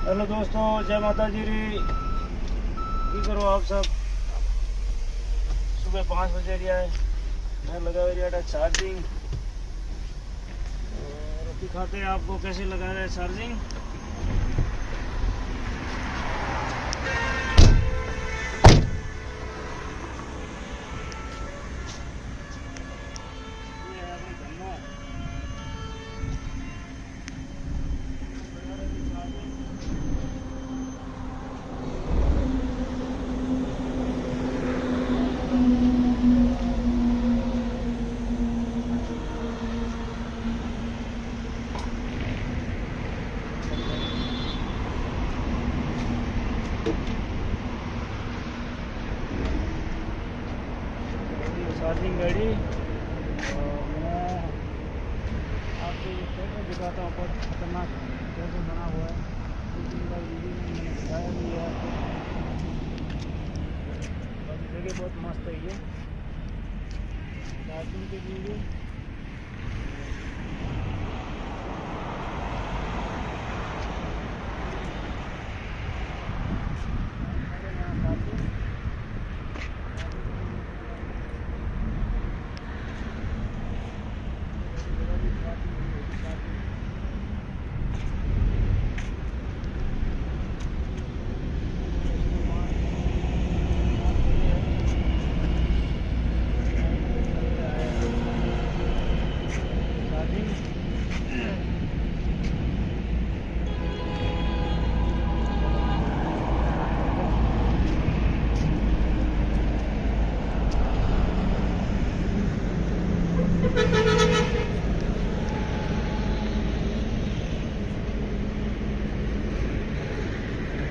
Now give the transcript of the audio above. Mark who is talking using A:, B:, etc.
A: Hello दोस्तों, जय माता जी री। की करो आप सब। सुबह 5 बजे रिया है, मैं लगा रिया चार्जिंग। और दिखाते हैं आपको कैसे लगा रहे हैं चार्जिंग। चार्जिंग गाड़ी। और मैं आपको ये ट्रैक्टर दिखाता हूँ, बहुत खतरनाक ट्रैक्टर बना हुआ है। वीडियो में मैंने दिखाया भी है आपको। जगह बहुत मस्त है ये चार्जिंग के लिए।